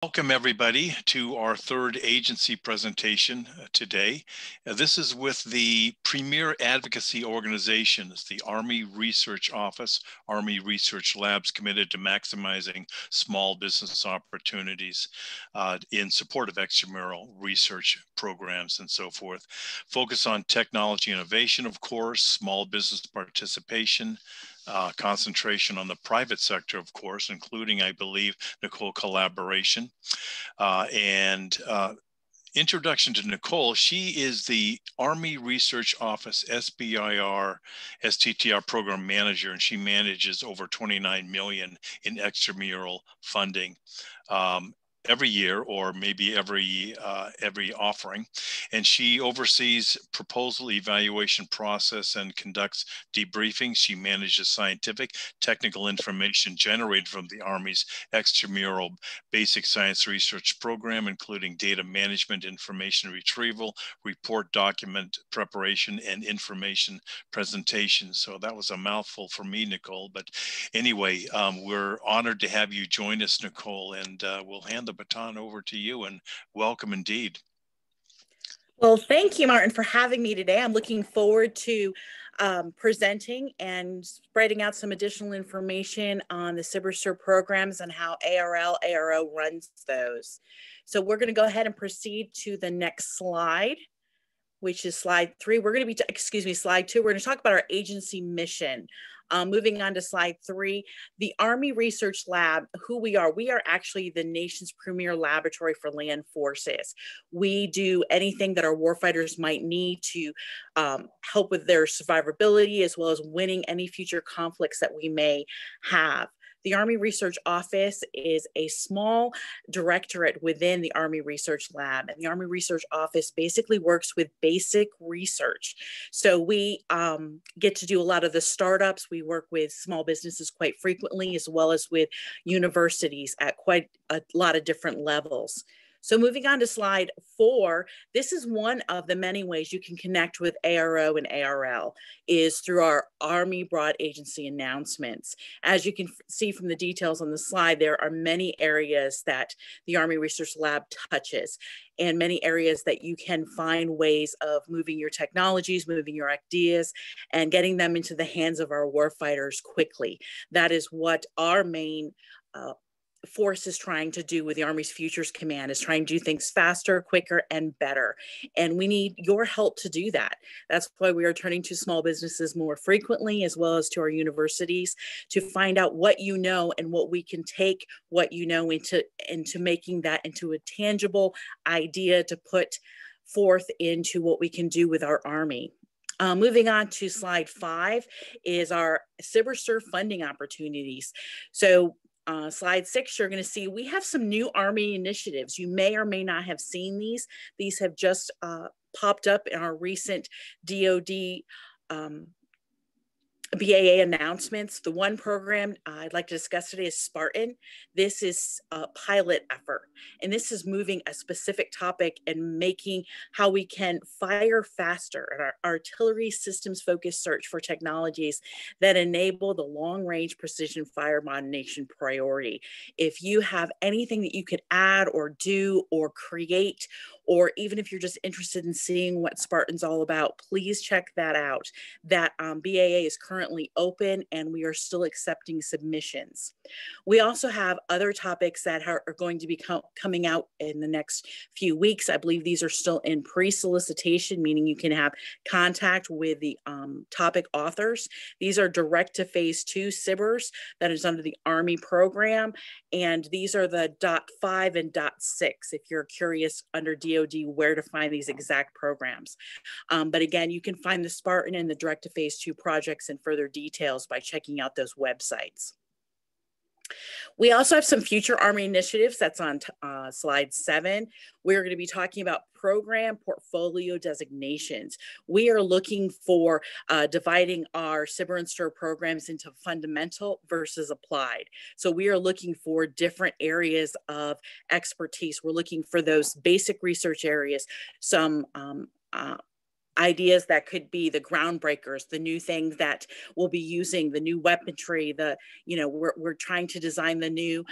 Welcome everybody to our third agency presentation today. This is with the premier advocacy organizations, the Army Research Office, Army Research Labs, committed to maximizing small business opportunities in support of extramural research programs and so forth. Focus on technology innovation, of course, small business participation, concentration on the private sector, of course, including, I believe, Nicole, collaboration. Introduction to Nicole, she is the Army Research Office SBIR STTR program manager, and she manages over 29 million in extramural funding every year, or maybe every offering. And she oversees proposal evaluation process and conducts debriefings. She manages scientific, technical information generated from the Army's extramural basic science research program, including data management, information retrieval, report document preparation, and information presentation. So that was a mouthful for me, Nicole. But anyway, we're honored to have you join us, Nicole, and we'll hand the baton over to you, and welcome indeed. Well, thank you, Martin, for having me today. I'm looking forward to presenting and spreading out some additional information on the Sibersur programs and how ARL, ARO runs those. So we're going to go ahead and proceed to the next slide, which is slide 3. We're going to be, slide 2. We're going to talk about our agency mission. Moving on to slide 3, the Army Research Lab, who we are actually the nation's premier laboratory for land forces. We do anything that our warfighters might need to help with their survivability, as well as winning any future conflicts that we may have. The Army Research Office is a small directorate within the Army Research Lab, and the Army Research Office basically works with basic research. So we get to do a lot of the startups. We work with small businesses quite frequently, as well as with universities at quite a lot of different levels. So moving on to slide 4, this is one of the many ways you can connect with ARO and ARL is through our Army Broad Agency announcements. As you can see from the details on the slide, there are many areas that the Army Research Lab touches, and many areas that you can find ways of moving your technologies, moving your ideas, and getting them into the hands of our warfighters quickly. That is what our main force is trying to do with the Army's Futures Command, is trying to do things faster, quicker, and better. And we need your help to do that. That's why we are turning to small businesses more frequently, as well as to our universities, to find out what you know and what we can take what you know into making that into a tangible idea to put forth into what we can do with our Army. Moving on to slide 5 is our Sibersur funding opportunities. So slide 6, you're going to see we have some new Army initiatives. You may or may not have seen these. These have just popped up in our recent DoD BAA announcements. The one program I'd like to discuss today is Spartan. This is a pilot effort, and this is moving a specific topic and making how we can fire faster and our artillery systems focused search for technologies that enable the long range precision fire modernization priority. If you have anything that you could add or do or create, or even if you're just interested in seeing what Spartan's all about, please check that out. That BAA is currently open, and we are still accepting submissions. We also have other topics that are going to be coming out in the next few weeks. I believe these are still in pre-solicitation, meaning you can have contact with the topic authors. These are direct to phase 2 SBIRs that is under the Army program, and these are the .5 and .6 if you're curious under DoD where to find these exact programs. But again, you can find the Spartan and the direct to phase 2 projects in further details by checking out those websites. We also have some future Army initiatives. That's on slide 7. We're going to be talking about program portfolio designations. We are looking for dividing our SBIR and STTR programs into fundamental versus applied. So we are looking for different areas of expertise. We're looking for those basic research areas, some ideas that could be the groundbreakers, the new things that we'll be using, the new weaponry, we're trying to design the new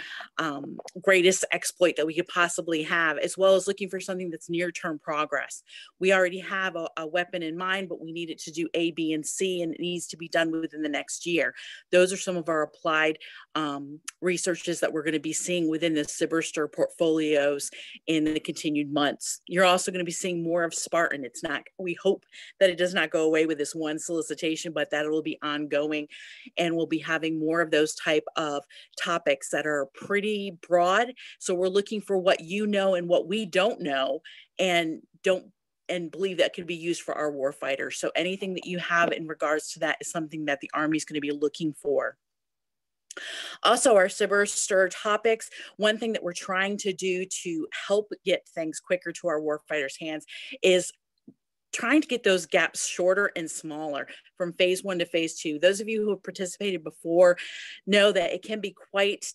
greatest exploit that we could possibly have, as well as looking for something that's near-term progress. We already have a weapon in mind, but we need it to do A, B, and C, and it needs to be done within the next year. Those are some of our applied researches that we're going to be seeing within the Sibersur portfolios in the continued months. You're also going to be seeing more of Spartan. We hope that it does not go away with this one solicitation, but that it will be ongoing, and we'll be having more of those type of topics that are pretty broad. So we're looking for what you know and what we don't know, and believe that could be used for our warfighters. So anything that you have in regards to that is something that the Army is going to be looking for. Also, our Sibersur topics, one thing that we're trying to do to help get things quicker to our warfighters' hands is trying to get those gaps shorter and smaller from phase 1 to phase 2. Those of you who have participated before know that it can be quite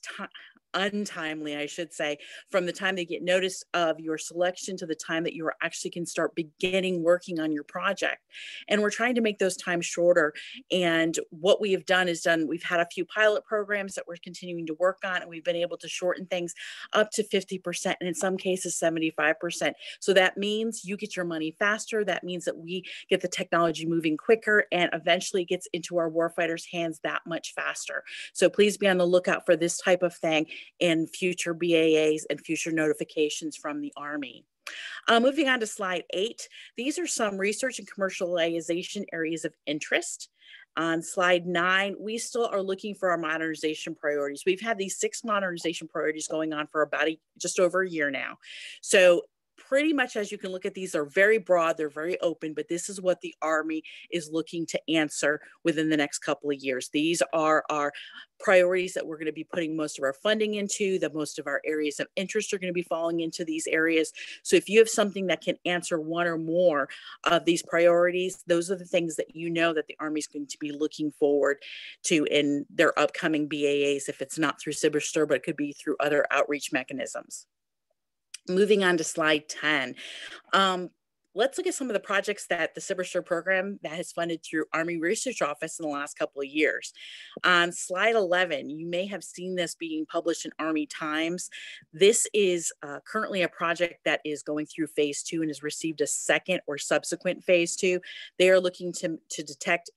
untimely, I should say, from the time they get notice of your selection to the time that you actually can start beginning working on your project. And we're trying to make those times shorter. And what we have done is we've had a few pilot programs that we're continuing to work on, and we've been able to shorten things up to 50%, and in some cases 75%. So that means you get your money faster. That means that we get the technology moving quicker, and eventually gets into our warfighters' hands that much faster. So please be on the lookout for this type of thing in future BAAs and future notifications from the Army. Moving on to slide 8, these are some research and commercialization areas of interest. On slide 9, we still are looking for our modernization priorities. We've had these 6 modernization priorities going on for about just over a year now. So pretty much, as you can look at, these are very broad, they're very open, but this is what the Army is looking to answer within the next couple of years. These are our priorities that we're going to be putting most of our funding into, that most of our areas of interest are going to be falling into these areas. So if you have something that can answer one or more of these priorities, those are the things that you know that the Army is going to be looking forward to in their upcoming BAAs, if it's not through Sibersur, but it could be through other outreach mechanisms. Moving on to slide 10. Let's look at some of the projects that the Sibersur program that has funded through Army Research Office in the last couple of years. On slide 11, you may have seen this being published in Army Times. This is currently a project that is going through phase 2 and has received a second or subsequent phase 2. They are looking to detect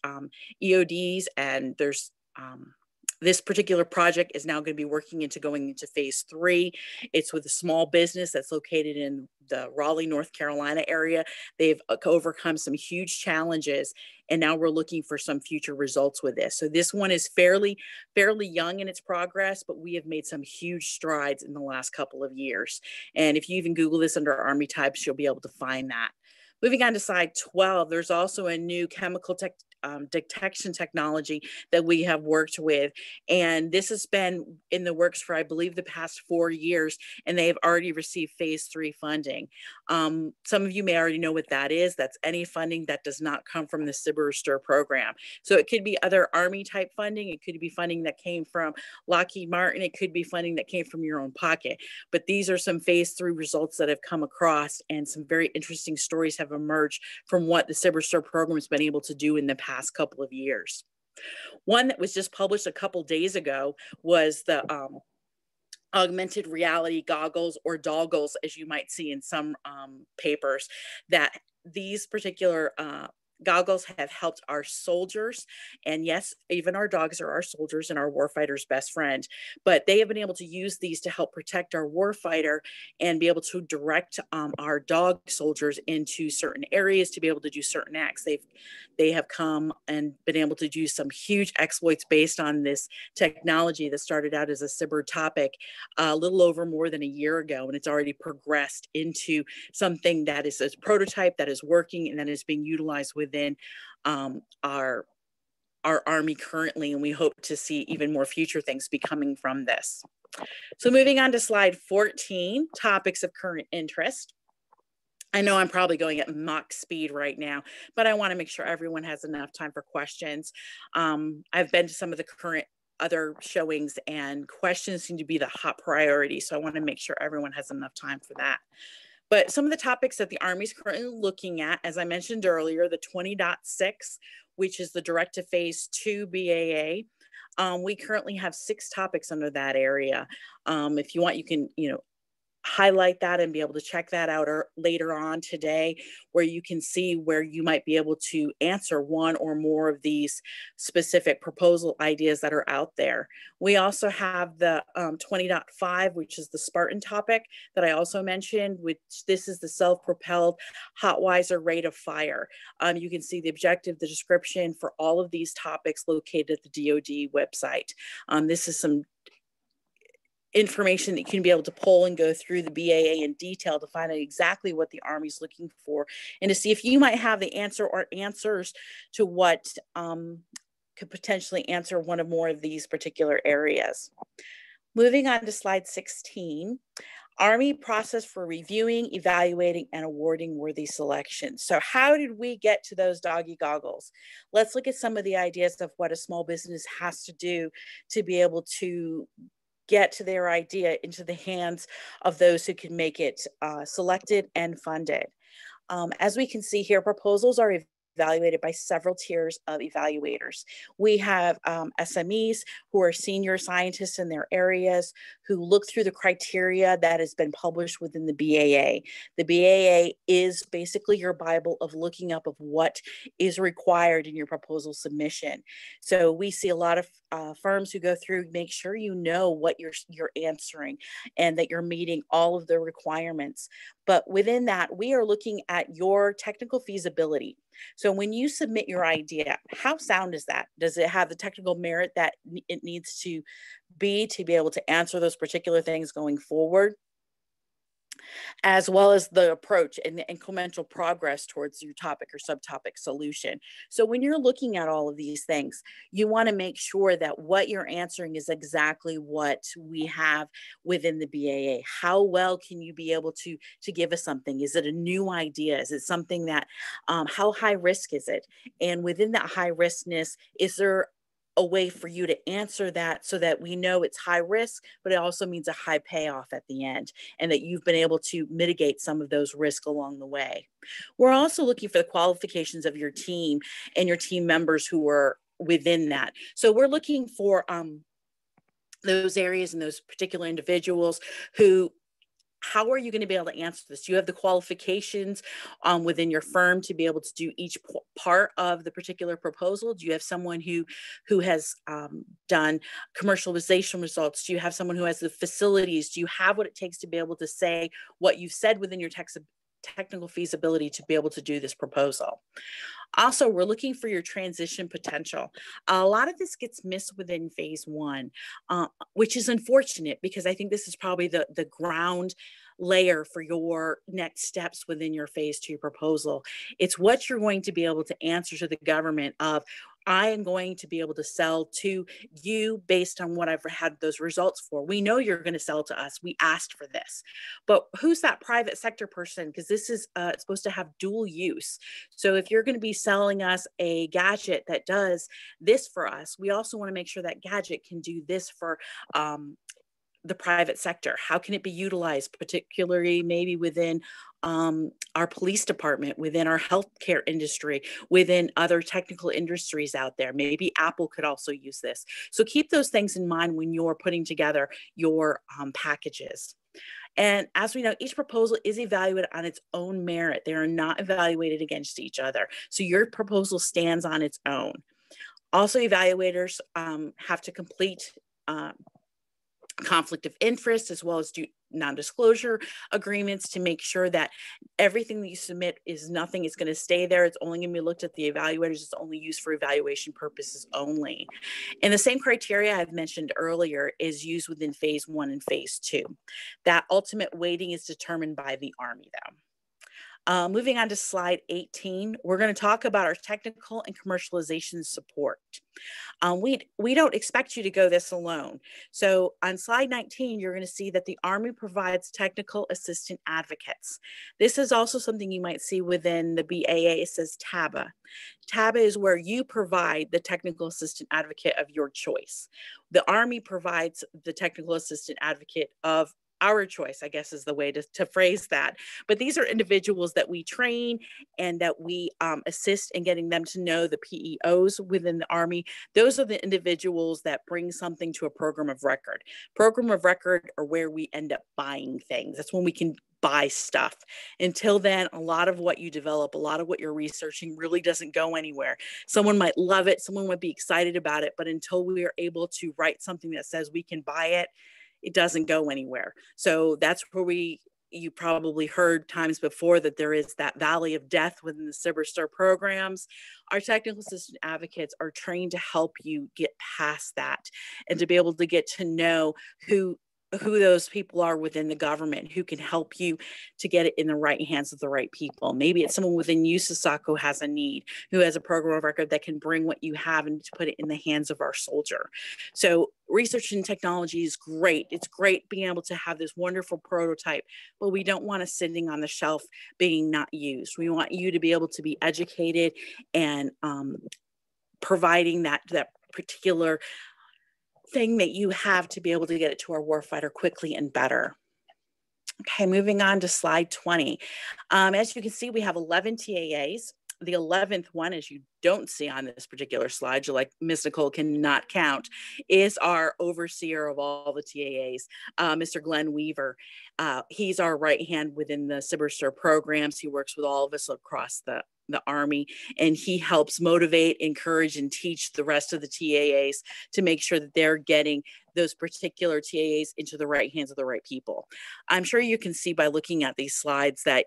EODs, and there's this particular project is now going to be going into phase 3. It's with a small business that's located in the Raleigh, North Carolina area. They've overcome some huge challenges, and now we're looking for some future results with this. So this one is fairly young in its progress, but we have made some huge strides in the last couple of years. And if you even Google this under Army types, you'll be able to find that. Moving on to slide 12, there's also a new chemical detection technology that we have worked with. And this has been in the works for, I believe, the past 4 years, and they have already received phase 3 funding. Some of you may already know what that is. That's any funding that does not come from the Sibersur program. So it could be other Army type funding. It could be funding that came from Lockheed Martin. It could be funding that came from your own pocket. But these are some phase 3 results that have come across, and some very interesting stories have emerged from what the Sibersur program has been able to do in the past couple of years. One that was just published a couple days ago was the augmented reality goggles, or doggles, as you might see in some papers, that these particular goggles have helped our soldiers. And yes, even our dogs are our soldiers and our warfighters' best friend, but they have been able to use these to help protect our warfighter and be able to direct our dog soldiers into certain areas to be able to do certain acts. They have come and been able to do some huge exploits based on this technology that started out as a Sibir topic a little over more than a year ago, and it's already progressed into something that is a prototype that is working and that is being utilized within our Army currently, and we hope to see even more future things be coming from this. So moving on to slide 14, topics of current interest. I know I'm probably going at Mach speed right now, but I want to make sure everyone has enough time for questions. I've been to some of the current other showings, and questions seem to be the hot priority, so I want to make sure everyone has enough time for that. But some of the topics that the Army is currently looking at, as I mentioned earlier, the 20.6, which is the direct to phase 2 BAA. We currently have 6 topics under that area. If you want, you can, highlight that and be able to check that out or later on today, where you can see where you might be able to answer one or more of these specific proposal ideas that are out there. We also have the 20.5, which is the Spartan topic that I also mentioned, which this is the self-propelled Hotwire rate of fire. You can see the objective, the description for all of these topics located at the DoD website. This is some information that you can be able to pull and go through the BAA in detail to find out exactly what the Army's looking for and to see if you might have the answer or answers to what could potentially answer one or more of these particular areas. Moving on to slide 16, Army process for reviewing, evaluating, and awarding worthy selections. So how did we get to those doggy goggles? Let's look at some of the ideas of what a small business has to do to be able to get to their idea into the hands of those who can make it selected and funded. As we can see here, proposals are evaluated by several tiers of evaluators. We have SMEs who are senior scientists in their areas who look through the criteria that has been published within the BAA. The BAA is basically your Bible of looking up of what is required in your proposal submission. So we see a lot of firms who go through, make sure you know what you're answering and that you're meeting all of the requirements. But within that, we are looking at your technical feasibility. So when you submit your idea, how sound is that? Does it have the technical merit that it needs to be able to answer those particular things going forward? As well as the approach and the incremental progress towards your topic or subtopic solution. So when you're looking at all of these things, you want to make sure that what you're answering is exactly what we have within the BAA. How well can you be able to give us something? Is it a new idea? Is it something that, how high risk is it? And within that high riskness, is there a way for you to answer that so that we know it's high risk, but it also means a high payoff at the end and that you've been able to mitigate some of those risks along the way. We're also looking for the qualifications of your team and your team members who are within that. So we're looking for those areas and those particular individuals who, how are you going to be able to answer this? Do you have the qualifications within your firm to be able to do each part of the particular proposal? Do you have someone who has done commercialization results? Do you have someone who has the facilities? Do you have what it takes to be able to say what you've said within your technical feasibility to be able to do this proposal? Also, we're looking for your transition potential. A lot of this gets missed within phase 1, which is unfortunate because I think this is probably the ground layer for your next steps within your phase 2 proposal. It's what you're going to be able to answer to the government of, I am going to be able to sell to you based on what I've had those results for. We know you're going to sell to us. We asked for this. But who's that private sector person? Because this is supposed to have dual use. So if you're going to be selling us a gadget that does this for us, we also want to make sure that gadget can do this for the private sector. How can it be utilized, particularly maybe within our police department, within our healthcare industry, within other technical industries out there? Maybe Apple could also use this. So keep those things in mind when you're putting together your packages. And as we know, each proposal is evaluated on its own merit. They are not evaluated against each other. So your proposal stands on its own. Also, evaluators have to complete conflict of interest as well as do non-disclosure agreements to make sure that everything that you submit is nothing is going to stay there. It's only going to be looked at the evaluators. It's only used for evaluation purposes only. And the same criteria I've mentioned earlier is used within phase 1 and phase 2. That ultimate weighting is determined by the Army though. Moving on to slide 18, we're going to talk about our technical and commercialization support. We don't expect you to go this alone. So on slide 19, you're going to see that the Army provides technical assistant advocates. This is also something you might see within the BAA. It says TABA. TABA is where you provide the technical assistant advocate of your choice. The Army provides the technical assistant advocate of our choice, I guess is the way to phrase that. But these are individuals that we train and that we assist in getting them to know the PEOs within the Army. Those are the individuals that bring something to a program of record. Program of record are where we end up buying things. That's when we can buy stuff. Until then, a lot of what you develop, a lot of what you're researching really doesn't go anywhere. Someone might love it, someone might be excited about it, but until we are able to write something that says we can buy it, it doesn't go anywhere. So that's where you probably heard times before that there is that valley of death within the Sibersur programs. Our technical assistant advocates are trained to help you get past that and to be able to get to know who those people are within the government who can help you to get it in the right hands of the right people. Maybe it's someone within USASOC who has a need, who has a program of record that can bring what you have and to put it in the hands of our soldier. So research and technology is great. It's great being able to have this wonderful prototype, but we don't want it sitting on the shelf being not used. We want you to be able to be educated and providing that particular thing that you have to be able to get it to our warfighter quickly and better. Okay, moving on to slide 20. As you can see, we have 11 TAAs. The 11th one, as you don't see on this particular slide, you're like, Ms. Nicole cannot count, is our overseer of all the TAAs, Mr. Glenn Weaver. He's our right hand within the Sibersur programs. He works with all of us across the Army, and he helps motivate, encourage, and teach the rest of the TAAs to make sure that they're getting those particular TAAs into the right hands of the right people. I'm sure you can see by looking at these slides that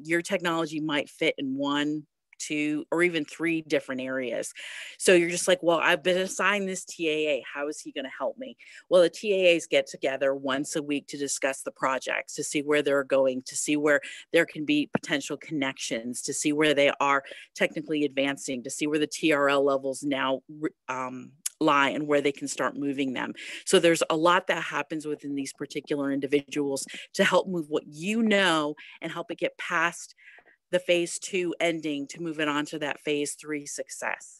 your technology might fit in 1, 2, or even 3 different areas. So you're just like, well, I've been assigned this TAA. How is he going to help me? Well, the TAAs get together once a week to discuss the projects, to see where they're going, to see where there can be potential connections, to see where they are technically advancing, to see where the TRL levels now lie and where they can start moving them. So there's a lot that happens within these particular individuals to help move what you know and help it get past the phase 2 ending to move it on to that phase 3 success.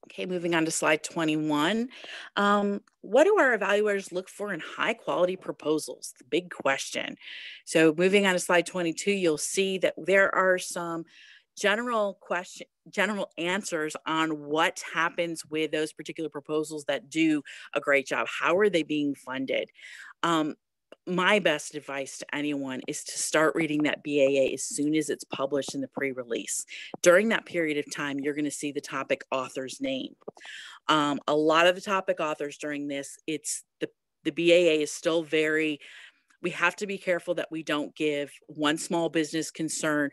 Okay, moving on to slide 21. What do our evaluators look for in high quality proposals? The big question. So moving on to slide 22, you'll see that there are some general answers on what happens with those particular proposals that do a great job. How are they being funded? My best advice to anyone is to start reading that BAA as soon as it's published in the pre-release. During that period of time, you're going to see the topic author's name. A lot of the topic authors during this, it's the BAA is still we have to be careful that we don't give one small business concern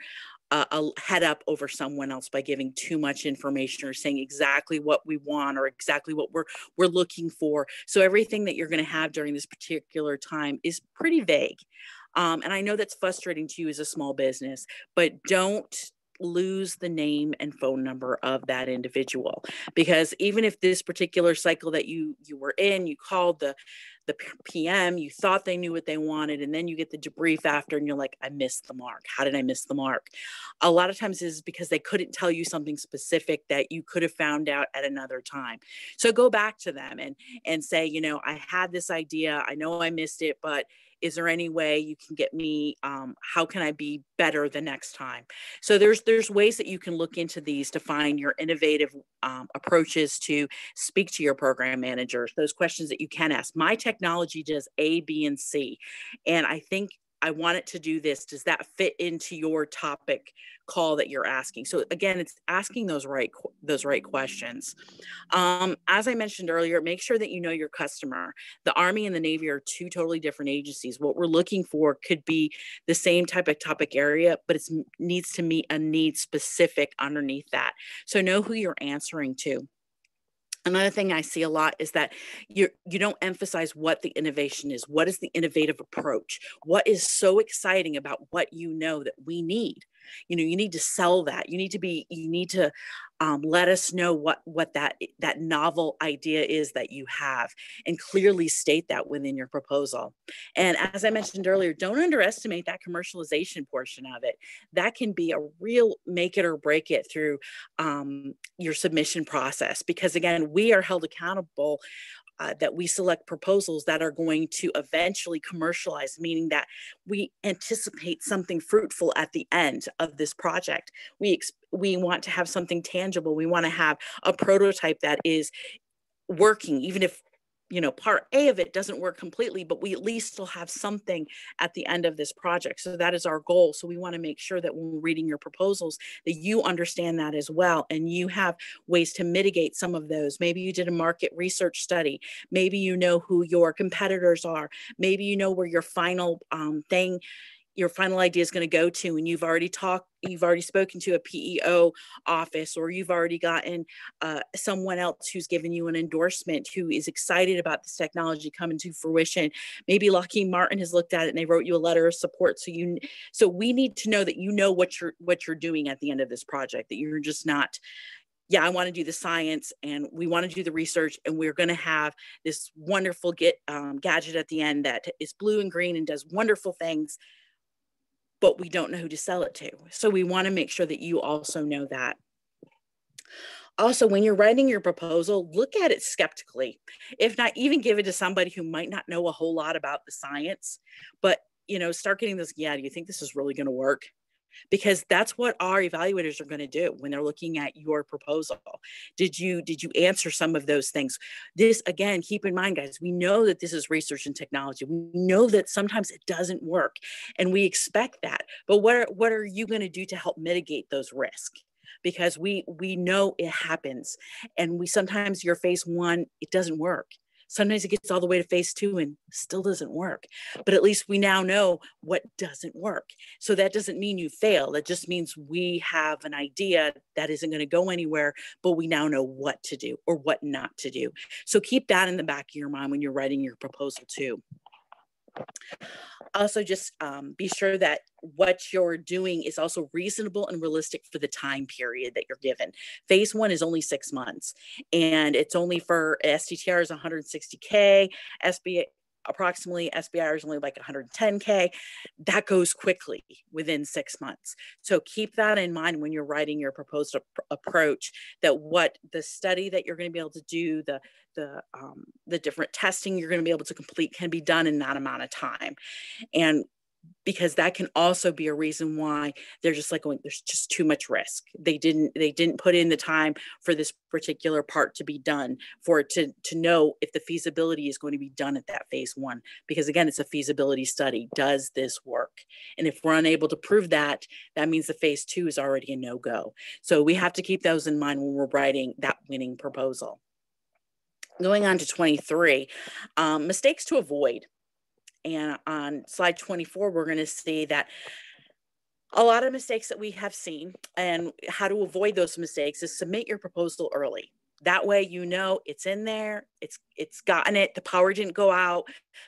a head up over someone else by giving too much information or saying exactly what we want or exactly what we're looking for. So everything that you're going to have during this particular time is pretty vague. And I know that's frustrating to you as a small business, but don't lose the name and phone number of that individual, because even if this particular cycle that you were in, you called the PM, you thought they knew what they wanted, and then you get the debrief after and you're like, I missed the mark. How did I miss the mark? A lot of times is because they couldn't tell you something specific that you could have found out at another time. So go back to them and say, I had this idea, I know I missed it, but is there any way you can get me, how can I be better the next time? So there's ways that you can look into these to find your innovative approaches to speak to your program managers, those questions that you can ask. My technology does A, B, and C, and I think I want it to do this. Does that fit into your topic call that you're asking? So again, it's asking those right questions. As I mentioned earlier, make sure that you know your customer. The Army and the Navy are 2 totally different agencies. What we're looking for could be the same type of topic area, but it needs to meet a need specific underneath that. So know who you're answering to. Another thing I see a lot is that you don't emphasize what the innovation is. What is the innovative approach? What is so exciting about what you know that we need? You need to sell that. You need to let us know what that novel idea is that you have, and clearly state that within your proposal. And as I mentioned earlier, don't underestimate that commercialization portion of it. That can be a real make it or break it through your submission process, because again, we are held accountable that we select proposals that are going to eventually commercialize, meaning that we anticipate something fruitful at the end of this project. We want to have something tangible. We want to have a prototype that is working, even if part A of it doesn't work completely, but we at least still have something at the end of this project. So that is our goal. So we want to make sure that when we're reading your proposals, that you understand that as well. And you have ways to mitigate some of those. Maybe you did a market research study. Maybe you know who your competitors are. Maybe you know where your final your final idea is going to go to, and you've already spoken to a PEO office, or you've already gotten someone else who's given you an endorsement who is excited about this technology coming to fruition. Maybe Lockheed Martin has looked at it and they wrote you a letter of support. So we need to know that you know what you're doing at the end of this project, that you're just not, yeah, I want to do the science and we want to do the research, and we're going to have this wonderful gadget at the end that is blue and green and does wonderful things, but we don't know who to sell it to. So we want to make sure that you also know that. Also, when you're writing your proposal, look at it skeptically. If not, even give it to somebody who might not know a whole lot about the science, but start getting this, yeah, do you think this is really going to work? Because that's what our evaluators are going to do when they're looking at your proposal. Did you answer some of those things? This, again, keep in mind, guys, we know that this is research and technology. We know that sometimes it doesn't work, and we expect that. But what are you going to do to help mitigate those risks? Because we know it happens, and sometimes your phase one, it doesn't work. Sometimes it gets all the way to phase 2 and still doesn't work. But at least we now know what doesn't work. So that doesn't mean you fail. That just means we have an idea that isn't going to go anywhere, but we now know what to do or what not to do. So keep that in the back of your mind when you're writing your proposal too. Also, just be sure that what you're doing is also reasonable and realistic for the time period that you're given. Phase 1 is only 6 months, and it's only for STTR is 160K, approximately SBIR is only like 110K. That goes quickly within 6 months. So keep that in mind when you're writing your proposed approach, that what the study that you're going to be able to do, the different testing you're going to be able to complete can be done in that amount of time. And because that can also be a reason why they're just like going, there's just too much risk. They didn't put in the time for this particular part to be done, for it to know if the feasibility is going to be done at that phase 1. Because again, it's a feasibility study. Does this work? And if we're unable to prove that, that means the phase 2 is already a no-go. So we have to keep those in mind when we're writing that winning proposal. Going on to 23, mistakes to avoid. And on slide 24, we're going to see that a lot of mistakes that we have seen, and how to avoid those mistakes, is submit your proposal early. That way, it's in there, it's gotten it, the power didn't go out,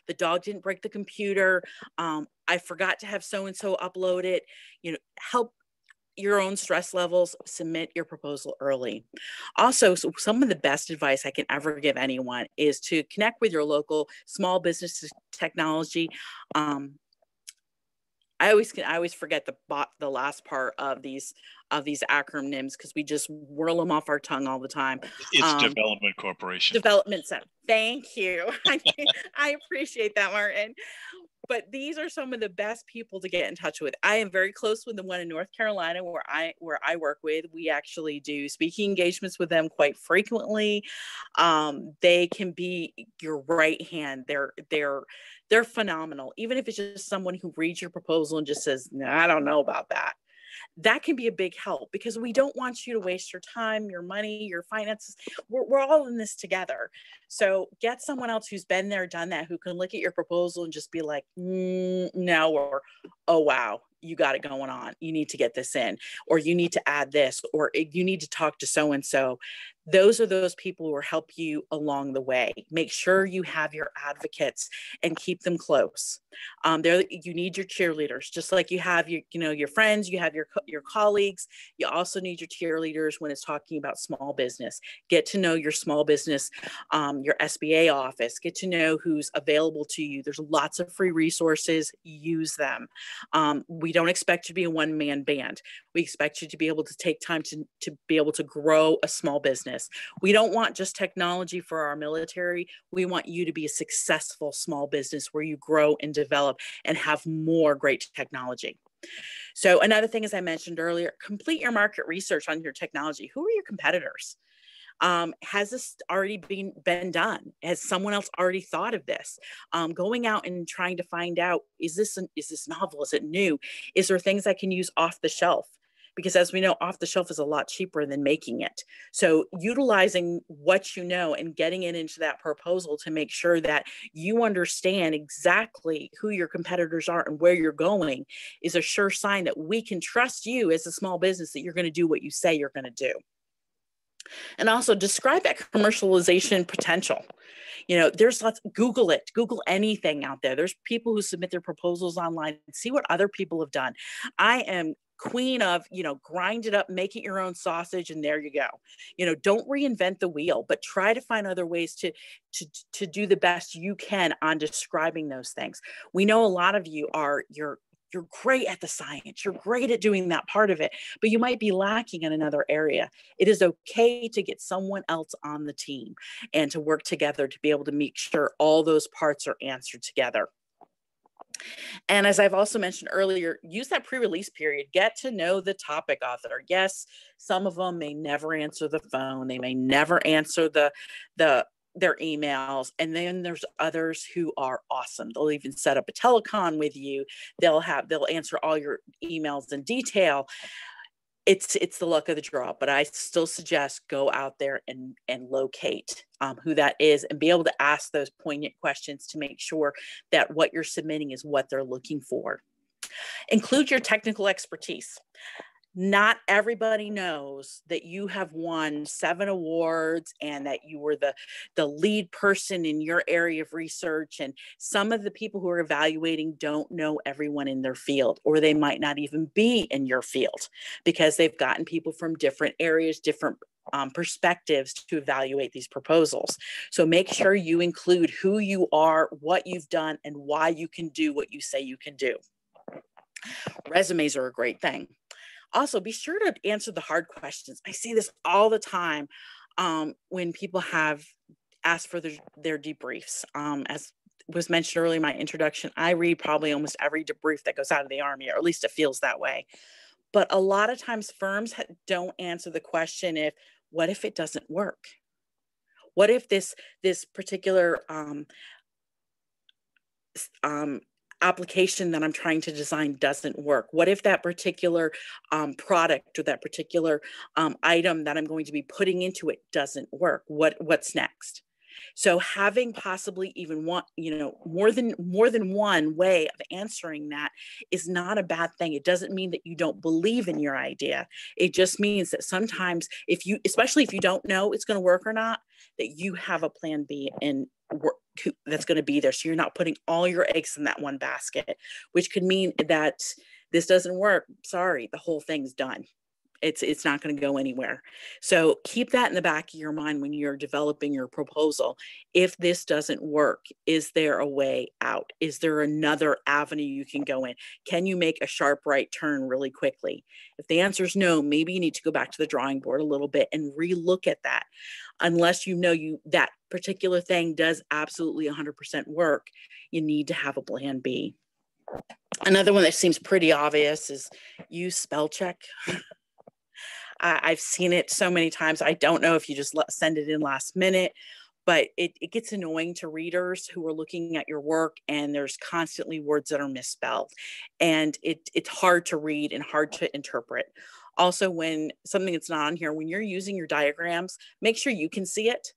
the dog didn't break the computer, I forgot to have so-and-so upload it. Help your own stress levels, submit your proposal early. Also, so some of the best advice I can ever give anyone is to connect with your local small business technology. I always forget the last part of these acronyms because we just whirl them off our tongue all the time. It's Development Corporation. Development Center. Thank you. I appreciate that, Martin. But these are some of the best people to get in touch with. I am very close with the one in North Carolina where I work with. We actually do speaking engagements with them quite frequently. They can be your right hand. They're phenomenal. Even if it's just someone who reads your proposal and just says, "No, I don't know about that." That can be a big help, because we don't want you to waste your time, your money, your finances. We're all in this together. So get someone else who's been there, done that, who can look at your proposal and just be like, no, or, oh, wow, you got it going on. You need to get this in, or you need to add this, or you need to talk to so-and-so. Those are those people who will help you along the way. Make sure you have your advocates and keep them close. You need your cheerleaders, just like you have your friends, you have your colleagues. You also need your cheerleaders when it's talking about small business. Get to know your small business, your SBA office. Get to know who's available to you. There's lots of free resources. Use them. We don't expect you to be a one-man band. We expect you to be able to take time to be able to grow a small business. We don't want just technology for our military. We want you to be a successful small business where you grow and develop and have more great technology. So another thing, as I mentioned earlier, complete your market research on your technology. Who are your competitors? Has this already been done? Has someone else already thought of this? Going out and trying to find out, is this novel? Is it new? Is there things I can use off the shelf? Because as we know, off the shelf is a lot cheaper than making it. So utilizing what you know and getting it into that proposal to make sure that you understand exactly who your competitors are and where you're going is a sure sign that we can trust you as a small business that you're going to do what you say you're going to do. And also describe that commercialization potential. You know, there's lots, Google it, Google anything out there. There's people who submit their proposals online, see what other people have done. I am queen of, you know, grind it up, make it your own sausage, and there you go. You know, don't reinvent the wheel, but try to find other ways to do the best you can on describing those things. We know a lot of you are, you're great at the science, you're great at doing that part of it, but you might be lacking in another area. It is okay to get someone else on the team and to work together to be able to make sure all those parts are answered together. And as I've also mentioned earlier, use that pre-release period. Get to know the topic author. Yes, some of them may never answer the phone. They may never answer their emails. And then there's others who are awesome. They'll even set up a telecon with you. They'll answer all your emails in detail. It's the luck of the draw, but I still suggest go out there and locate who that is and be able to ask those poignant questions to make sure that what you're submitting is what they're looking for. Include your technical expertise. Not everybody knows that you have won 7 awards and that you were the lead person in your area of research. And some of the people who are evaluating don't know everyone in their field, or they might not even be in your field because they've gotten people from different areas, different perspectives to evaluate these proposals. So make sure you include who you are, what you've done, and why you can do what you say you can do. Resumes are a great thing. Also, be sure to answer the hard questions. I see this all the time when people have asked for their debriefs. As was mentioned earlier in my introduction, I read probably almost every debrief that goes out of the Army, or at least it feels that way. But a lot of times firms don't answer the question what if it doesn't work? What if this particular application that I'm trying to design doesn't work? What if that particular product or that particular item that I'm going to be putting into it doesn't work? What's next? So having possibly even one, more than one way of answering that is not a bad thing. It doesn't mean that you don't believe in your idea. It just means that sometimes especially if you don't know it's going to work or not, that you have a plan B and that's going to be there. So you're not putting all your eggs in that one basket, which could mean that this doesn't work. Sorry, the whole thing's done. It's not going to go anywhere. So keep that in the back of your mind when you're developing your proposal. If this doesn't work, is there a way out? Is there another avenue you can go in? Can you make a sharp right turn really quickly? If the answer is no, maybe you need to go back to the drawing board a little bit and relook at that. Unless you know that particular thing does absolutely 100% work, you need to have a plan B. Another one that seems pretty obvious is use spell check. I've seen it so many times. I don't know if you just send it in last minute, but it gets annoying to readers who are looking at your work and there's constantly words that are misspelled. And it's hard to read and hard to interpret. Also, when something that's not on here, when you're using your diagrams, make sure you can see it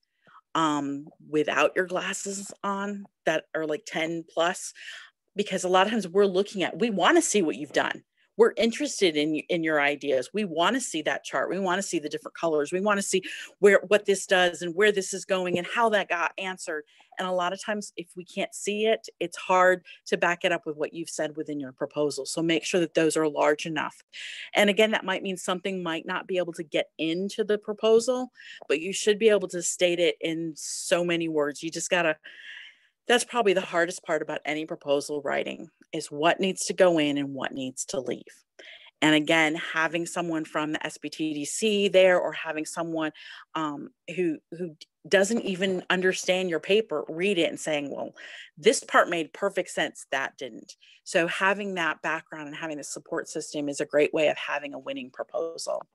without your glasses on that are like 10 plus, because a lot of times we want to see what you've done. We're interested in your ideas. We want to see that chart. We want to see the different colors. We want to see what this does and where this is going and how that got answered. And a lot of times, if we can't see it, it's hard to back it up with what you've said within your proposal. So make sure that those are large enough. And again, that might mean something might not be able to get into the proposal, but you should be able to state it in so many words. You just gotta. That's probably the hardest part about any proposal writing is what needs to go in and what needs to leave. And again, having someone from the SBTDC there, or having someone who doesn't even understand your paper, read it and saying, well, this part made perfect sense, that didn't. So having that background and having the support system is a great way of having a winning proposal.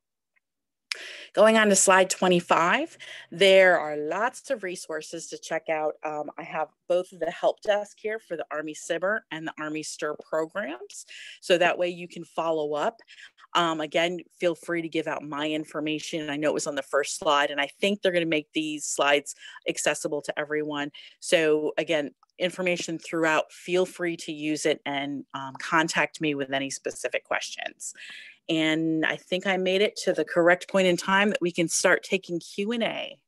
Going on to slide 25, there are lots of resources to check out. I have both of the help desk here for the Army SBIR and the Army STTR programs, so that way you can follow up. Again, feel free to give out my information. I know it was on the first slide, and I think they're going to make these slides accessible to everyone. So again, information throughout, feel free to use it and contact me with any specific questions. And I think I made it to the correct point in time that we can start taking Q&A.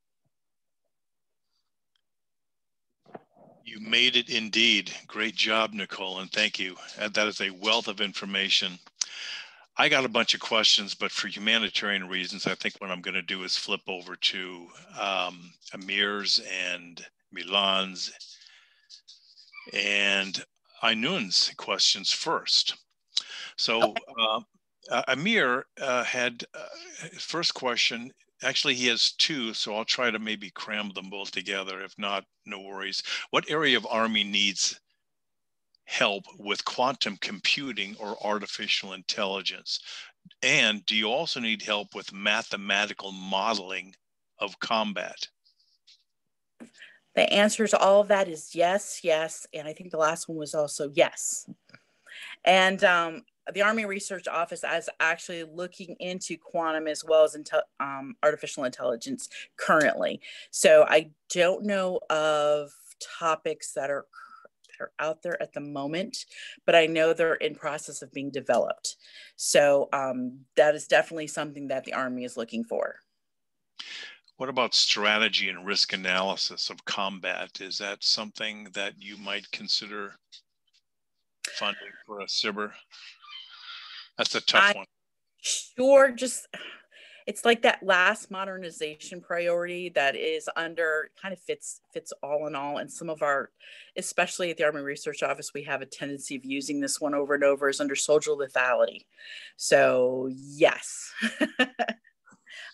You made it indeed. Great job, Nicole, and thank you. That is a wealth of information. I got a bunch of questions, but for humanitarian reasons, I think what I'm going to do is flip over to Amir's and Milan's and Aynun's questions first. So Amir had first question. Actually, he has two, so I'll try to maybe cram them both together. If not, no worries. What area of Army needs help with quantum computing or artificial intelligence? And do you also need help with mathematical modeling of combat? The answer to all of that is yes, yes, and I think the last one was also yes. And the Army Research Office is actually looking into quantum as well as artificial intelligence currently. So I don't know of topics that are out there at the moment, but I know they're in process of being developed. So that is definitely something that the Army is looking for. What about strategy and risk analysis of combat? Is that something that you might consider funding for a SBIR? That's a tough one. Sure, it's like that last modernization priority that is under, kind of fits all in all. And some of our, especially at the Army Research Office, we have a tendency of using this one over and over, is under soldier lethality. So yes,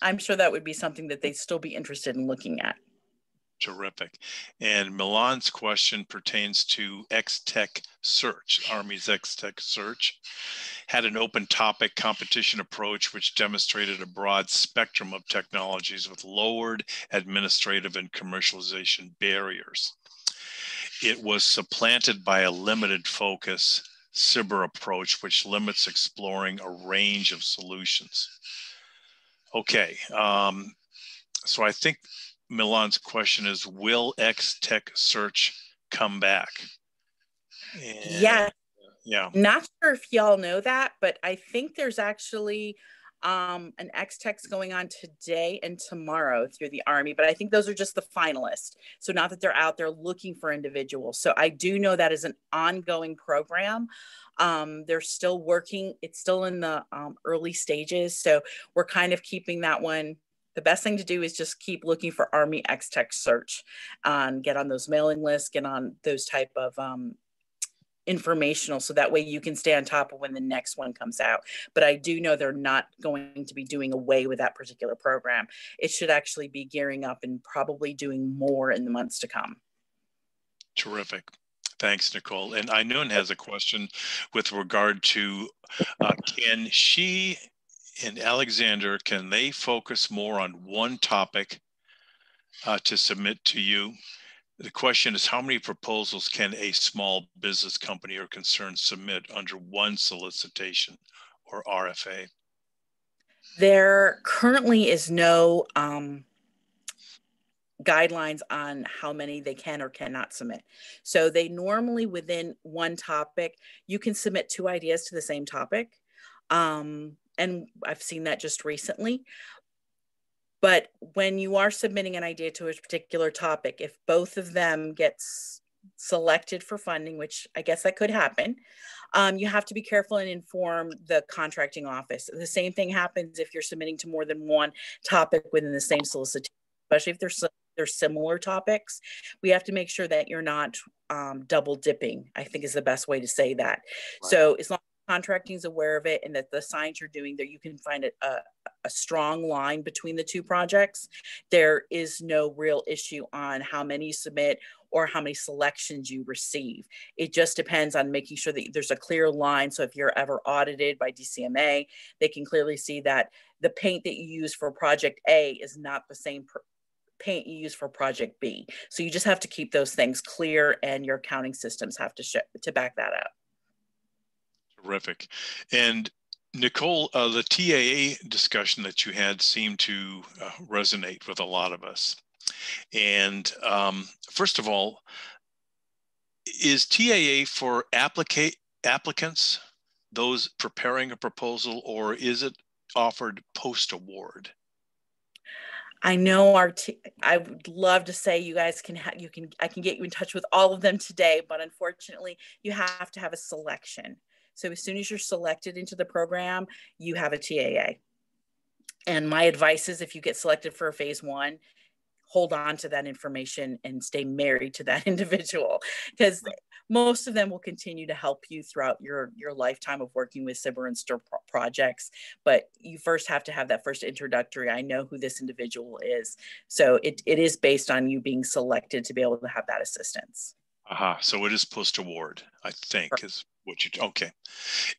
I'm sure that would be something that they'd still be interested in looking at. Terrific. And Milan's question pertains to X-Tech Search. Army's X-Tech Search had an open topic competition approach which demonstrated a broad spectrum of technologies with lowered administrative and commercialization barriers. It was supplanted by a limited focus SBIR approach, which limits exploring a range of solutions. Okay, so I think Milan's question is, will X-Tech Search come back? And, yeah. Not sure if y'all know that, but I think there's actually an X-Tech's going on today and tomorrow through the Army, but I think those are just the finalists. So not that they're out there looking for individuals. So I do know that is an ongoing program. They're still working. It's still in the early stages. So we're kind of keeping that one. The best thing to do is just keep looking for Army X-Tech Search, get on those mailing lists, get on those type of informational, so that way you can stay on top of when the next one comes out. But I do know they're not going to be doing away with that particular program. It should actually be gearing up and probably doing more in the months to come. Terrific. Thanks, Nicole. And Aynun has a question with regard to can she and Alexander, can they focus more on one topic to submit to you? The question is, how many proposals can a small business company or concern submit under one solicitation or RFA? There currently is no guidelines on how many they can or cannot submit. So they normally, within one topic, you can submit 2 ideas to the same topic. And I've seen that just recently. But when you are submitting an idea to a particular topic, if both of them gets selected for funding, which I guess that could happen, you have to be careful and inform the contracting office. The same thing happens if you're submitting to more than one topic within the same solicitation, especially if they're similar topics. We have to make sure that you're not double dipping, I think is the best way to say that. Right. So as long contracting is aware of it and that the signs you're doing there, you can find a strong line between the two projects. There is no real issue on how many you submit or how many selections you receive. It just depends on making sure that there's a clear line. So if you're ever audited by DCMA, they can clearly see that the paint that you use for project A is not the same paint you use for project B. So you just have to keep those things clear, and your accounting systems have to back that up. Terrific. And Nicole, the TAA discussion that you had seemed to resonate with a lot of us. And first of all, is TAA for applicants, those preparing a proposal, or is it offered post-award? I know I would love to say you guys I can get you in touch with all of them today, but unfortunately you have to have a selection. So as soon as you're selected into the program, you have a TAA. And my advice is, if you get selected for a phase one, hold on to that information and stay married to that individual, because most of them will continue to help you throughout your lifetime of working with SBIR and STTR projects. But you first have to have that first introductory, I know who this individual is. So it is based on you being selected to be able to have that assistance. So it is post-award, I think, is what you, okay.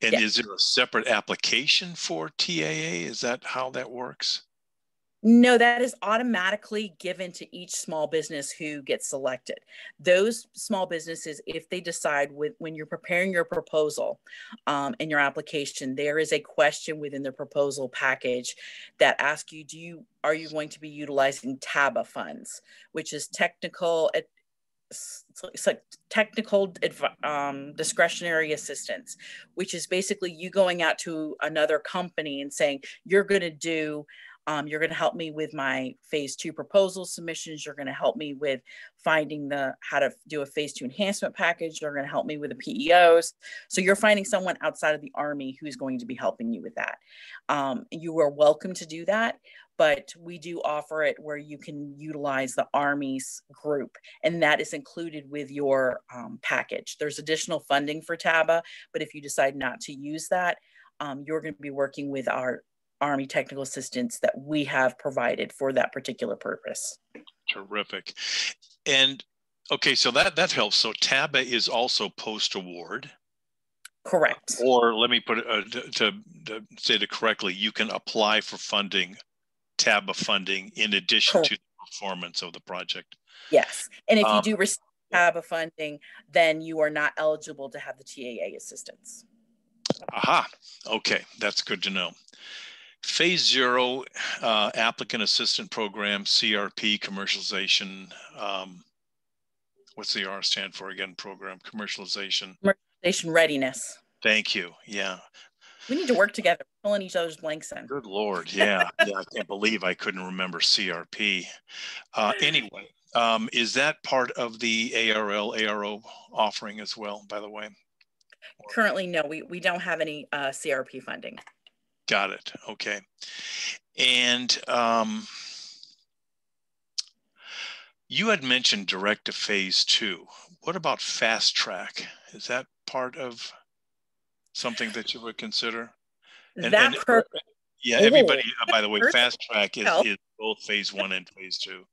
And yeah. Is there a separate application for TAA? Is that how that works? No, that is automatically given to each small business who gets selected. Those small businesses, if they decide when you're preparing your proposal and your application, there is a question within the proposal package that asks you, are you going to be utilizing TABA funds, which is technical discretionary assistance, which is basically you going out to another company and saying, you're going to help me with my phase two proposal submissions. You're going to help me with finding how to do a phase two enhancement package. You're going to help me with the PEOs. So you're finding someone outside of the Army who's going to be helping you with that. You are welcome to do that, but we do offer it where you can utilize the Army's group, and that is included with your package. There's additional funding for TABA, but if you decide not to use that, you're going to be working with our Army technical assistance that we have provided for that particular purpose. Terrific. And okay, so that helps. So TABA is also post-award. Correct. Or let me put it to say it correctly, you can apply for funding, TABA funding, in addition to the performance of the project. Yes. And if you do receive TABA funding, then you are not eligible to have the TAA assistance. Okay, that's good to know. Phase 0 applicant assistant program, CRP, commercialization. What's the R stand for again? Program commercialization. Commercialization readiness. Thank you. Yeah. We need to work together, filling each other's blanks in. Good Lord. Yeah. Yeah. I can't believe I couldn't remember CRP. Anyway, is that part of the ARL, ARO offering as well, by the way? Currently, no, we don't have any CRP funding. Got it. Okay. And you had mentioned direct to phase 2. What about fast track? Is that part of something that you would consider? Yeah, everybody, by the way, fast track is both phase 1 and phase 2.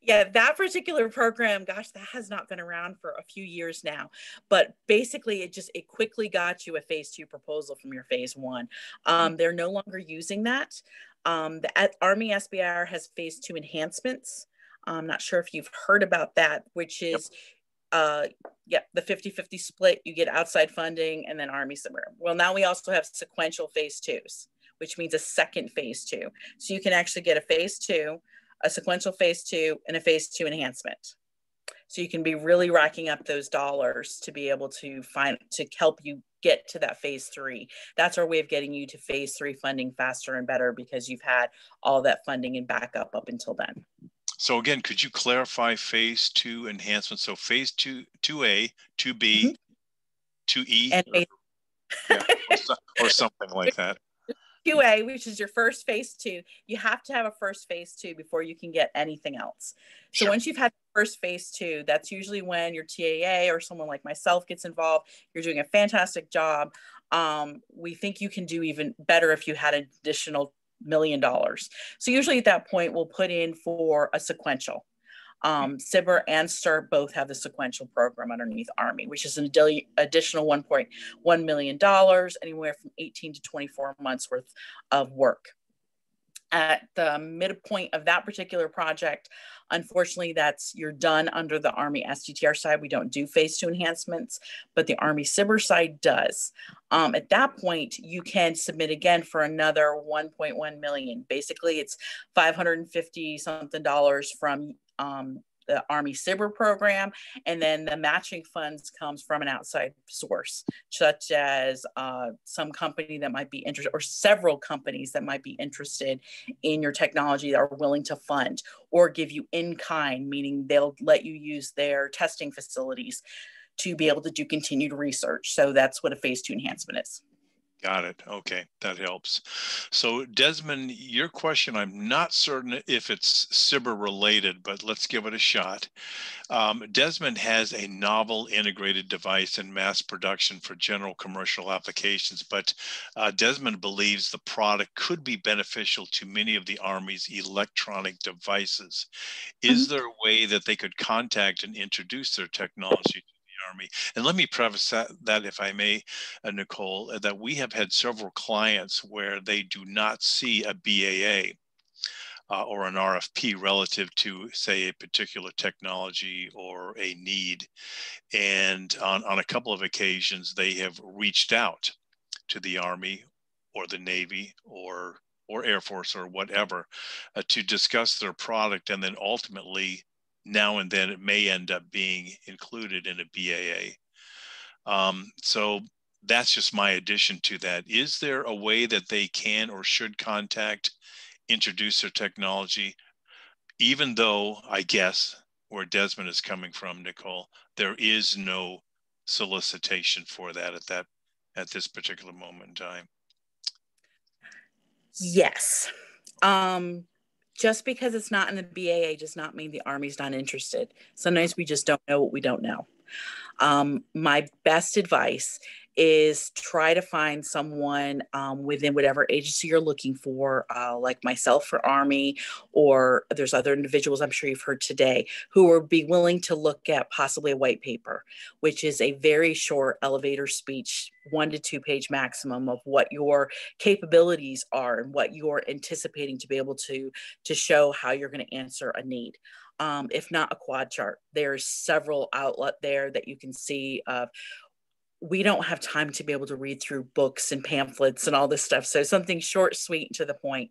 Yeah, that particular program, gosh, that has not been around for a few years now. But basically, it quickly got you a phase 2 proposal from your phase 1. They're no longer using that. The Army SBIR has phase 2 enhancements. I'm not sure if you've heard about that, which is, the 50-50 split. You get outside funding and then Army SBIR. Well, now we also have sequential phase 2s, which means a second phase 2. So you can actually get a phase 2, a sequential phase 2, and a phase 2 enhancement. So you can be really racking up those dollars to be able to help you get to that phase 3. That's our way of getting you to phase 3 funding faster and better, because you've had all that funding and backup up until then. So again, could you clarify phase 2 enhancement? So phase 2A, 2B, 2E, or something like that. 2A, which is your first phase 2, you have to have a first phase 2 before you can get anything else. So once you've had the first phase 2, that's usually when your TAA or someone like myself gets involved. You're doing a fantastic job. We think you can do even better if you had an additional $1 million. So usually at that point, we'll put in for a sequential. SBIR and STTR both have the sequential program underneath Army, which is an additional $1.1 million, anywhere from 18 to 24 months worth of work. At the midpoint of that particular project, unfortunately, you're done under the Army STTR side. We don't do phase 2 enhancements, but the Army SBIR side does. At that point, you can submit again for another 1.1 million. Basically, it's $550 something from the Army SBIR program, and then the matching funds comes from an outside source, such as some company that might be interested, or several companies that might be interested in your technology that are willing to fund or give you in kind, meaning they'll let you use their testing facilities to be able to do continued research. So that's what a phase 2 enhancement is. Got it. Okay, that helps. So Desmond, your question, I'm not certain if it's SBIR related, but let's give it a shot. Desmond has a novel integrated device in mass production for general commercial applications, but Desmond believes the product could be beneficial to many of the Army's electronic devices. Is there a way that they could contact and introduce their technology Army? And let me preface that if I may, Nicole, that we have had several clients where they do not see a BAA or an RFP relative to, say, a particular technology or a need. And on a couple of occasions, they have reached out to the Army or the Navy or Air Force or whatever to discuss their product, and then ultimately now and then it may end up being included in a BAA. So that's just my addition to that. Is there a way that they can or should introduce their technology, even though I guess where Desmond is coming from, Nicole, there is no solicitation for that at this particular moment in time? Yes. Just because it's not in the BAA does not mean the Army's not interested. Sometimes we just don't know what we don't know. My best advice is try to find someone within whatever agency you're looking for, like myself for Army, or there's other individuals I'm sure you've heard today who would be willing to look at possibly a white paper, which is a very short elevator speech, 1 to 2 page maximum of what your capabilities are and what you're anticipating to be able to show how you're going to answer a need. If not a quad chart, there's several outlets there that you can see. We don't have time to be able to read through books and pamphlets and all this stuff. So something short, sweet, and to the point.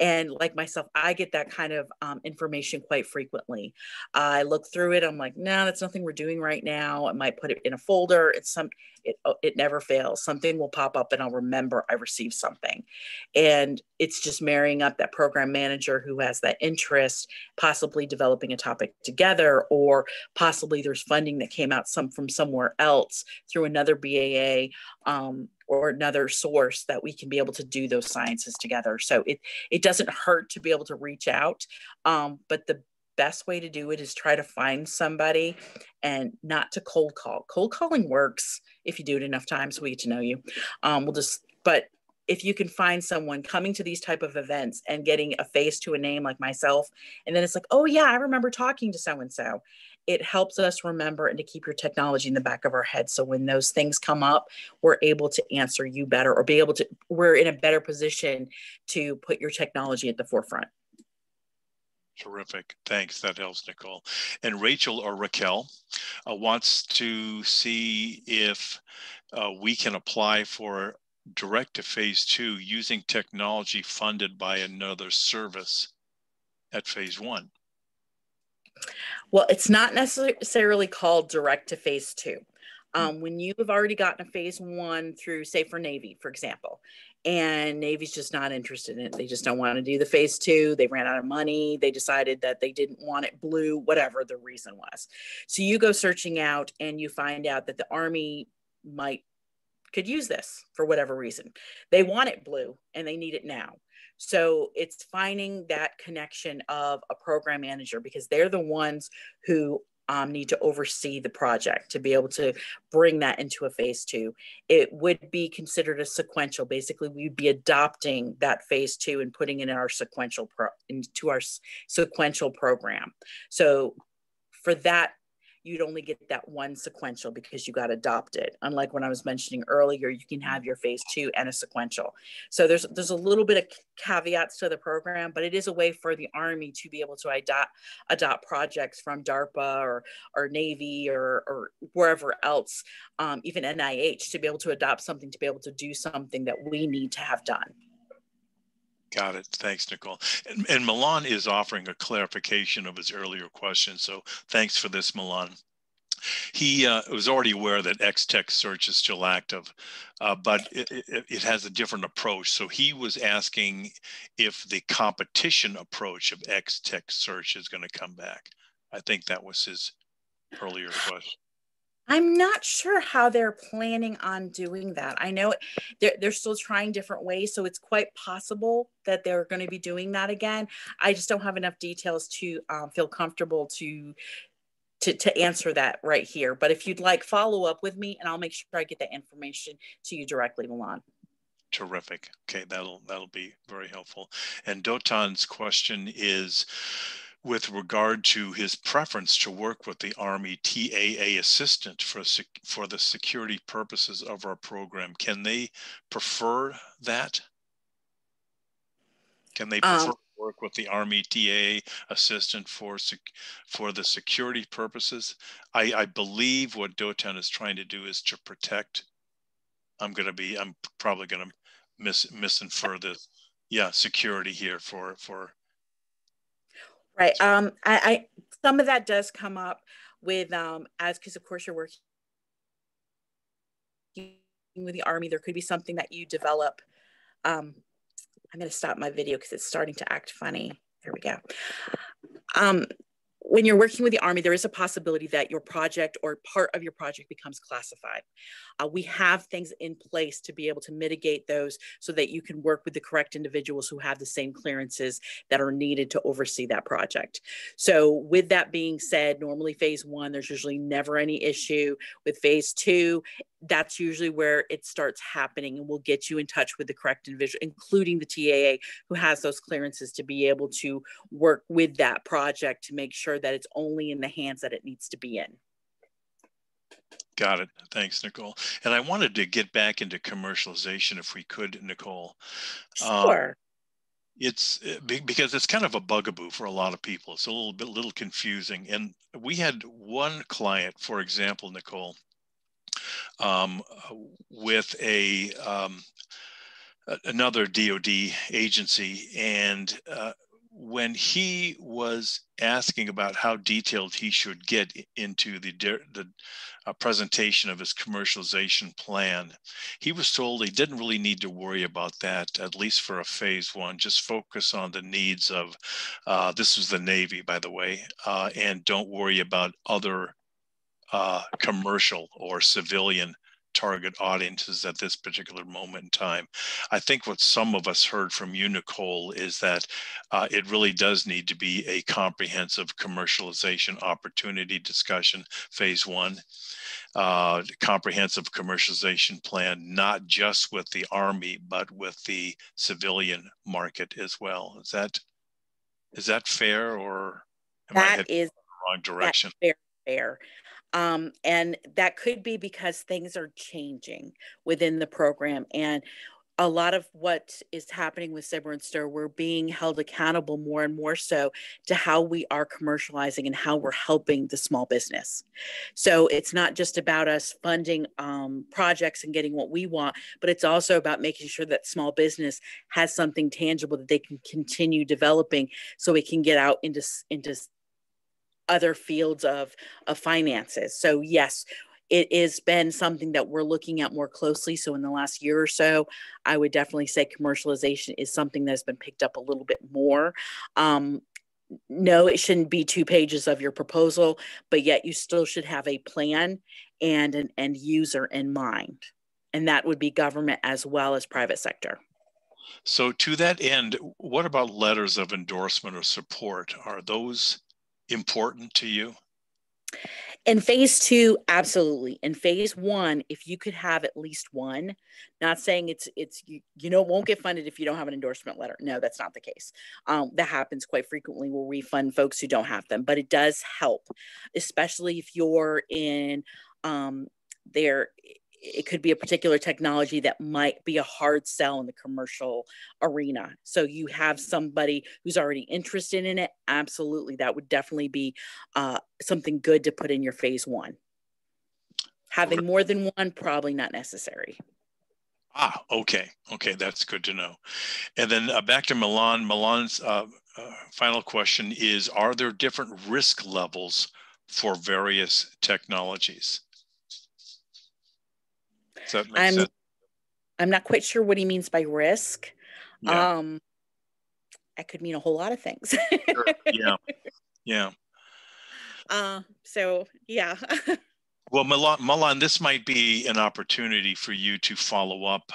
And like myself, I get that kind of information quite frequently. I look through it. I'm like, no, that's nothing we're doing right now. I might put it in a folder. It never fails. Something will pop up and I'll remember I received something. And it's just marrying up that program manager who has that interest, possibly developing a topic together, or possibly there's funding that came out from somewhere else through another BAA or another source that we can be able to do those sciences together. So it doesn't hurt to be able to reach out, but the best way to do it is try to find somebody and not to cold call. Cold calling works if you do it enough times, so we get to know you. But if you can find someone coming to these type of events and getting a face to a name like myself, and then it's like, oh yeah, I remember talking to so-and-so. It helps us remember and to keep your technology in the back of our head. So when those things come up, we're able to answer you better, or we're in a better position to put your technology at the forefront. Terrific. Thanks. That helps, Nicole. And Rachel or Raquel wants to see if we can apply for direct to phase 2 using technology funded by another service at phase 1. Well, it's not necessarily called direct to phase 2. When you've already gotten a phase 1 through, say, for Navy, for example, and Navy's just not interested in it. They just don't want to do the phase 2. They ran out of money. They decided that they didn't want it blue, whatever the reason was. So you go searching out and you find out that the Army could use this for whatever reason. They want it blue and they need it now. So it's finding that connection of a program manager, because they're the ones who need to oversee the project to be able to bring that into a phase two. It would be considered a sequential. Basically, we'd be adopting that phase two and putting it in our into our sequential program. So for that, you'd only get that one sequential because you got adopted. Unlike when I was mentioning earlier, you can have your phase two and a sequential. So there's a little bit of caveats to the program, but it is a way for the Army to be able to adopt projects from DARPA or Navy or wherever else, even NIH, to be able to adopt something, to be able to do something that we need to have done. Got it. Thanks, Nicole. And Milan is offering a clarification of his earlier question. So thanks for this, Milan. He was already aware that X-Text search is still active, but it has a different approach. So he was asking if the competition approach of X-Text search is going to come back. I think that was his earlier question. I'm not sure how they're planning on doing that. I know they're still trying different ways, so it's quite possible that they're going to be doing that again. I just don't have enough details to feel comfortable to answer that right here. But if you'd like, follow up with me, and I'll make sure I get that information to you directly, Milan. Terrific. Okay, that'll be very helpful. And Dotan's question is, with regard to his preference to work with the Army TAA assistant for the security purposes of our program, can they prefer that? Can they prefer to work with the Army TAA assistant for the security purposes? I believe what Dotan is trying to do is to protect. I'm probably going to misinfer this. Yeah, security here for. Right. I some of that does come up with because of course you're working with the Army. There could be something that you develop. I'm going to stop my video because it's starting to act funny. There we go. When you're working with the Army, there is a possibility that your project or part of your project becomes classified. We have things in place to be able to mitigate those so that you can work with the correct individuals who have the same clearances that are needed to oversee that project. So with that being said, normally phase one, there's usually never any issue. With phase two, that's usually where it starts happening, and we'll get you in touch with the correct individual, including the TAA who has those clearances, to be able to work with that project to make sure that it's only in the hands that it needs to be in. Got it. Thanks, Nicole. And I wanted to get back into commercialization if we could, Nicole. Sure. It's because it's kind of a bugaboo for a lot of people. It's a little confusing. And we had one client, for example, Nicole, with another DoD agency, and when he was asking about how detailed he should get into the presentation of his commercialization plan, he was told he didn't really need to worry about that, at least for a phase one. Just focus on the needs of, this was the Navy, by the way, and don't worry about other commercial or civilian target audiences at this particular moment in time. I think what some of us heard from you, Nicole, is that it really does need to be a comprehensive commercialization opportunity discussion, phase one, comprehensive commercialization plan, not just with the Army, but with the civilian market as well. Is that fair, or am I heading in the wrong direction? That's fair. And that could be because things are changing within the program. And a lot of what is happening with SBIR and STTR, we're being held accountable more and more so to how we are commercializing and how we're helping the small business. So it's not just about us funding projects and getting what we want, but it's also about making sure that small business has something tangible that they can continue developing so it can get out into other fields of finances. So yes, it has been something that we're looking at more closely. So in the last year or so, I would definitely say commercialization is something that's been picked up a little bit more. No, it shouldn't be 2 pages of your proposal, but yet you still should have a plan and an end user in mind. And that would be government as well as private sector. So to that end, what about letters of endorsement or support? Are those important to you? In phase two, absolutely. In phase one, if you could have at least one, not saying it's won't get funded if you don't have an endorsement letter. No, that's not the case. That happens quite frequently where we fund folks who don't have them, but it does help, especially if you're in there. It could be a particular technology that might be a hard sell in the commercial arena. So you have somebody who's already interested in it. Absolutely. That would definitely be something good to put in your phase one. Having more than one, probably not necessary. Okay. Okay, that's good to know. And then back to Milan. Milan's final question is, are there different risk levels for various technologies? Does that make sense? I'm not quite sure what he means by risk. Yeah. That could mean a whole lot of things. Sure. Yeah. Yeah. So yeah. Well, Milan, this might be an opportunity for you to follow up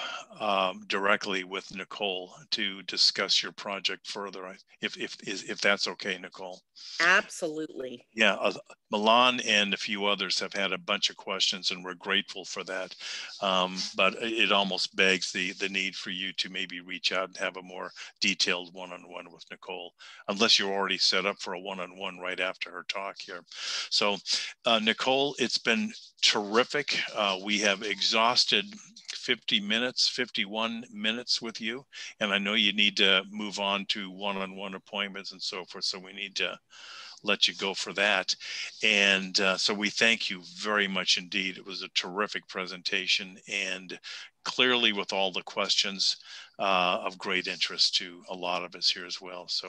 directly with Nicole to discuss your project further, if that's okay, Nicole. Absolutely. Yeah, Milan and a few others have had a bunch of questions, and we're grateful for that. But it almost begs the need for you to maybe reach out and have a more detailed one-on-one with Nicole, unless you're already set up for a one-on-one right after her talk here. So, Nicole, it's been terrific. We have exhausted 51 minutes with you, and I know you need to move on to one-on-one appointments and so forth, so we need to let you go for that. And so we thank you very much indeed. It was a terrific presentation, and clearly with all the questions of great interest to a lot of us here as well. So